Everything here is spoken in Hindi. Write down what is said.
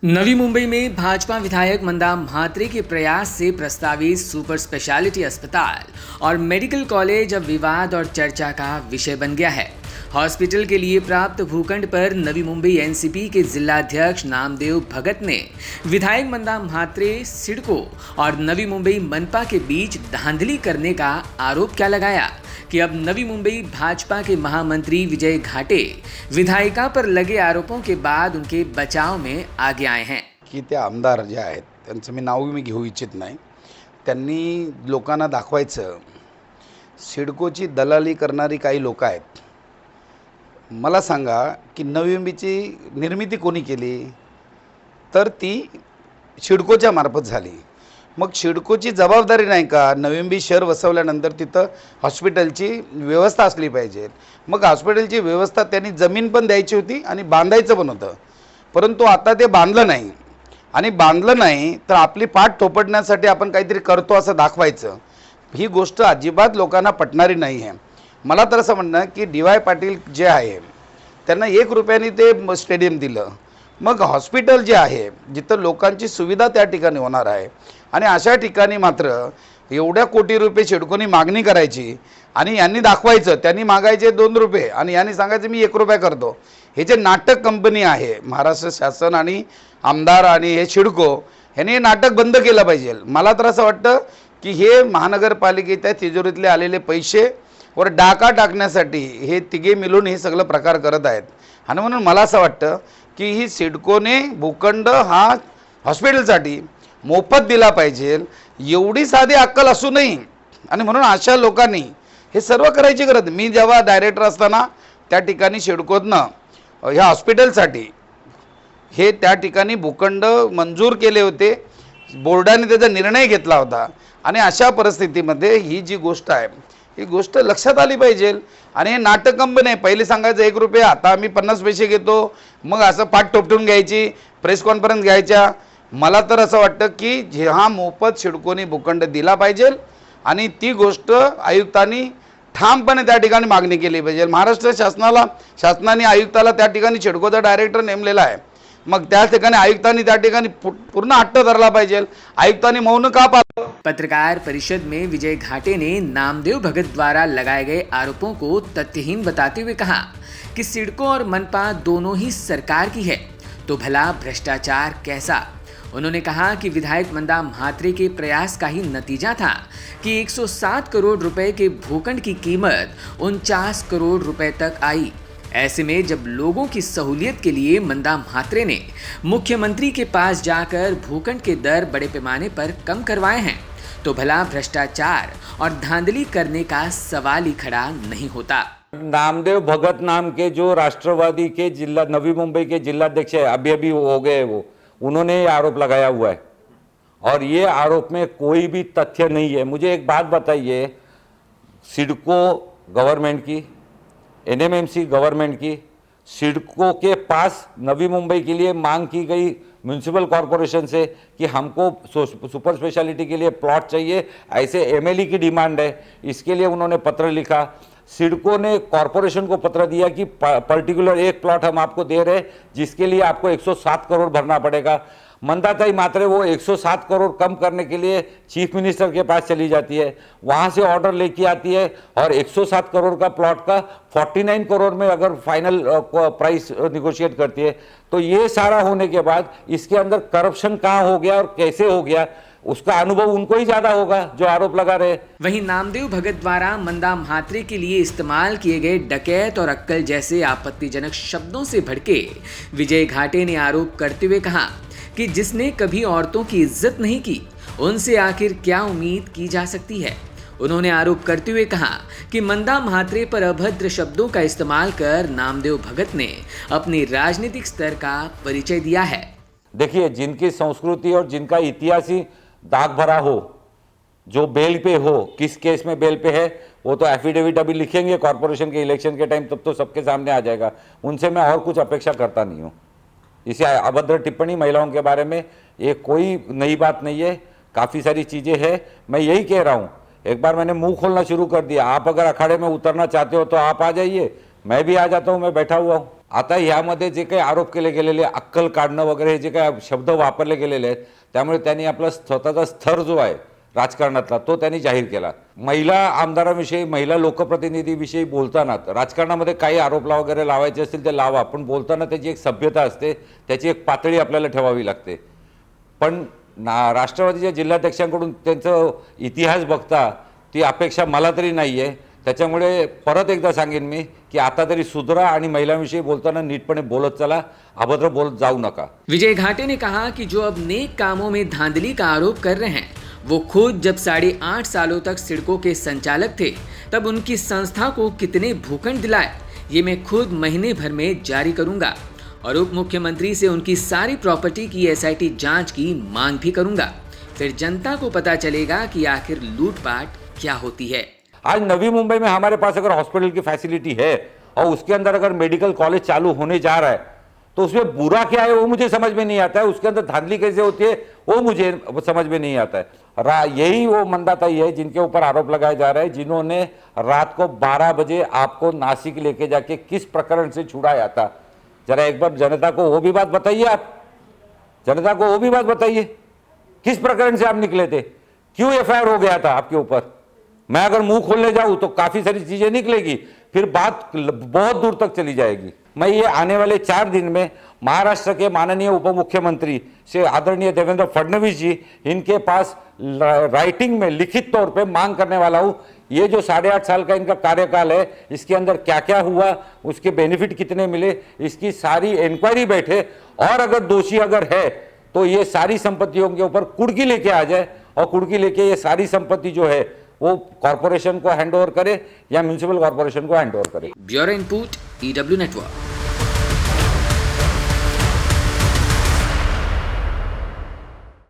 नवी मुंबई में भाजपा विधायक मंदा म्हात्रे के प्रयास से प्रस्तावित सुपर स्पेशलिटी अस्पताल और मेडिकल कॉलेज अब विवाद और चर्चा का विषय बन गया है। हॉस्पिटल के लिए प्राप्त भूखंड पर नवी मुंबई एनसीपी के जिलाध्यक्ष नामदेव भगत ने विधायक मंदा म्हात्रे, सिडको और नवी मुंबई मनपा के बीच धांधली करने का आरोप क्या लगाया कि अब नवी मुंबई भाजपा के महामंत्री विजय घाटे विधायिका पर लगे आरोपों के बाद उनके बचाव में आगे आए हैं। की ते आमदार जे आहेत त्यांचं मी नाव मी घेऊ इच्छित नाही, त्यांनी लोकांना दाखवायचं सिडकोची दलाली करणारी काही लोक आहेत। मला सांगा की नवी मुंबईची निर्मिती कोणी केली, तर ती सिडकोच्या मार्फत झाली। मग सिडकोची जबाबदारी नाही का नवी मुंबई शहर वसवल्यानंतर तिथं हॉस्पिटलची व्यवस्था असली पाहिजे। मग हॉस्पिटलची व्यवस्था त्यांनी जमीन पण द्यायची होती आणि बांधायचं पण होतं, परंतु आता ते बांधलं नाही आणि बांधलं नाही तर आपली पाठ थोपटण्यासाठी आपण काहीतरी करतो असं दाखवायचं, ही गोष्ट अजिबात लोकांना पटणारी नाही आहे। मला तर असं म्हणणं की डी.वाय. पाटील जे आहे त्यांना 1 रुपयाने ते स्टेडियम दिलं, मग हॉस्पिटल जे आहे जिथं लोकांची सुविधा त्या ठिकाणी होणार आहे आणि अशा ठिकाणी मात्र एवढ्या कोटी रुपये सिडकोनी मागणी करायची आणि यांनी दाखवायचं, त्यांनी मागायचे 2 रुपये आणि यांनी सांगायचं मी 1 रुपया करतो। हे जे नाटक कंपनी आहे महाराष्ट्र शासन आणि आमदार आणि हे सिडको ह्यांनी हे नाटक बंद केलं पाहिजे। मला तर असं वाटतं की हे महानगरपालिकेच्या तिजोरीतले आलेले पैसे वर डाका टाकण्यासाठी हे तिघे मिळून हे सगळं प्रकार करत आहेत आणि म्हणून मला असं वाटतं की ही सिडकोने भूखंड हा हॉस्पिटलसाठी मोफत दिला पाहिजे, एवढी साधी अक्कल असू नये आणि म्हणून अशा लोकांनी हे सर्व करायची गरज। मी जेव्हा डायरेक्टर असताना त्या ठिकाणी सिडकोतनं ह्या हॉस्पिटलसाठी हे त्या ठिकाणी भूखंड मंजूर केले होते, बोर्डाने त्याचा निर्णय घेतला होता आणि अशा परिस्थितीमध्ये ही जी गोष्ट आहे ही गोष्ट लक्षात आली पाहिजे आणि हे नाटक कंपनी आहे। पहिले सांगायचं 1 रुपया, आता आम्ही 50 पैसे घेतो, मग असं पाठ टोपटून घ्यायची, प्रेस कॉन्फरन्स घ्यायच्या। मला तर असं वाटतं की हा मोफत सिडकोनी भूखंड दिला पाहिजे आणि ती गोष्ट आयुक्तांनी ठामपणे त्या ठिकाणी मागणी केली पाहिजे। महाराष्ट्र शासनाने आयुक्ताला त्या ठिकाणी सिडकोचा डायरेक्टर नेमलेला आहे, मग त्या ठिकाणी आयुक्तांनी त्या ठिकाणी पूर्ण हट्ट धरला पाहिजे। आयुक्तांनी मौन का पाळलं? पत्रकार परिषद में विजय घाटे ने नामदेव भगत द्वारा लगाए गए आरोपों को तथ्यहीन बताते हुए कहा कि सिडको और मनपा दोनों ही सरकार की है, तो भला भ्रष्टाचार कैसा। उन्होंने कहा कि विधायक मंदा म्हात्रे के प्रयास का ही नतीजा था कि 107 करोड़ रुपए के भूखंड की कीमत 49 करोड़ रुपए तक आई। ऐसे में जब लोगों की सहूलियत के लिए मंदा म्हात्रे ने मुख्यमंत्री के पास जाकर भूखंड के दर बड़े पैमाने पर कम करवाए हैं, तो भला भ्रष्टाचार और धांधली करने का सवाल ही खड़ा नहीं होता। नामदेव भगत नाम के जो राष्ट्रवादी के जिला नवी मुंबई के जिलाध्यक्ष है, अभी हो गए वो, उन्होंने ये आरोप लगाया हुआ है और ये आरोप में कोई भी तथ्य नहीं है। मुझे एक बात बताइए, सिडको गवर्नमेंट की, एनएमएमसी गवर्नमेंट की, सिडको के पास नवी मुंबई के लिए मांग की गई म्यूनिसिपल कॉरपोरेशन से कि हमको सुपर स्पेशलिटी के लिए प्लॉट चाहिए, ऐसे एमएलए की डिमांड है, इसके लिए उन्होंने पत्र लिखा। सिडको ने कॉरपोरेशन को पत्र दिया कि पर्टिकुलर एक प्लॉट हम आपको दे रहे जिसके लिए आपको 107 करोड़ भरना पड़ेगा। मंदाताई म्हात्रे वो 107 करोड़ कम करने के लिए चीफ मिनिस्टर के पास चली जाती है, वहाँ से ऑर्डर लेके आती है और 107 करोड़ का प्लॉट का 49 करोड़ में अगर फाइनल प्राइस निगोशिएट करती है, तो ये सारा होने के बाद इसके अंदर करप्शन कहाँ हो गया और कैसे हो गया उसका अनुभव उनको ही ज्यादा होगा जो आरोप लगा रहे। वहीं नामदेव भगत द्वारा मंदा म्हात्रे के लिए इस्तेमाल किए गए डकैत और अक्कल जैसे आपत्तिजनक शब्दों से भड़के विजय घाटे ने आरोप करते हुए कहा कि जिसने कभी औरतों की इज्जत नहीं की उनसे आखिर क्या उम्मीद की जा सकती है। उन्होंने आरोप करते हुए कहा कि मंदा म्हात्रे पर अभद्र शब्दों का इस्तेमाल कर नामदेव भगत ने अपने राजनीतिक स्तर का परिचय दिया है। देखिए, जिनकी संस्कृति और जिनका इतिहास ही दाग भरा हो, जो बेल पे हो, किस केस में बेल पे है, वो तो एफिडेविट अभी लिखेंगे कॉरपोरेशन के इलेक्शन के टाइम, तब तो सबके सामने आ जाएगा। उनसे मैं और कुछ अपेक्षा करता नहीं हूँ। इसे अभद्र टिप्पणी महिलाओं के बारे में ये कोई नई बात नहीं है, काफ़ी सारी चीज़ें हैं। मैं यही कह रहा हूँ, एक बार मैंने मुंह खोलना शुरू कर दिया। आप अगर अखाड़े में उतरना चाहते हो तो आप आ जाइए, मैं भी आ जाता हूँ, मैं बैठा हुआ हूँ। आता यामध्ये जे काही आरोप केले गेलेले, अक्कल काढणं वगैरे हे जे काही शब्द वापरले गेलेले आहेत, त्यामुळे त्यांनी आपला स्वतःचा स्तर जो आहे राजकारणातला तो त्यांनी जाहीर केला. महिला आमदारांविषयी, महिला लोकप्रतिनिधीविषयी बोलताना राजकारणामध्ये काही आरोप वगैरे लावायचे असतील ते लावा, पण बोलताना त्याची एक सभ्यता असते, त्याची एक पातळी आपल्याला ठेवावी लागते. पण राष्ट्रवादीच्या जिल्हाध्यक्षांकडून त्यांचं इतिहास बघता ती अपेक्षा मला तरी नाही आहे. त्याच्यामुळे परत एकदा सांगेन मी की आता तरी सुधरा आणि महिलांविषयी बोलताना नीटपणे बोलत चला, अभद्र बोलत जाऊ नका. विजय घाटे ने कहा कि जो अब नेक कामों में धांधली का आरोप कर रहे हैं वो खुद जब 8.5 सालों तक सिडको के संचालक थे तब उनकी संस्था को कितने भूखंड दिलाए ये मैं खुद महीने भर में जारी करूंगा और उप मुख्यमंत्री से उनकी सारी प्रॉपर्टी की SIT जांच की मांग भी करूंगा. फिर जनता को पता चलेगा कि आखिर लूटपाट क्या होती है. आज नवी मुंबई में हमारे पास अगर हॉस्पिटल की फैसिलिटी है और उसके अंदर अगर मेडिकल कॉलेज चालू होने जा रहा है तो उसमें बुरा क्या है वो मुझे समझ में नहीं आता है. उसके अंदर धांधली कैसे होती है वो मुझे समझ में नहीं आता है. यही वो मंदाताई है जिनके ऊपर आरोप लगाए जा रहे हैं, जिन्होंने रात को 12 बजे आपको नासिक लेके जाके किस प्रकरण से छुड़ाया था. जरा एक बार जनता को वो भी बात बताइए. आप जनता को वो भी बात बताइए, किस प्रकरण से आप निकले थे, क्यों FIR हो गया था आपके ऊपर. मैं अगर मुंह खोलने जाऊं तो काफी सारी चीजें निकलेगी, फिर बात बहुत दूर तक चली जाएगी. मैं ये आने वाले 4 दिन में महाराष्ट्र के माननीय उप मुख्यमंत्री से आदरणीय देवेंद्र फडणवीस जी, इनके पास राइटिंग में लिखित तौर पे मांग करने वाला हूं. ये जो 8.5 साल का इनका कार्यकाल है, इसके अंदर क्या क्या हुआ, उसके बेनिफिट कितने मिले, इसकी सारी इंक्वायरी बैठे और अगर दोषी अगर है तो ये सारी संपत्तियों के ऊपर कुर्की लेके आ जाए और कुर्की लेके ये सारी संपत्ति जो है वो कॉर्पोरेशन को हैंड ओवर करे या म्युनिसिपल कॉर्पोरेशन को हैंड ओवर करे. Bureau input EW network.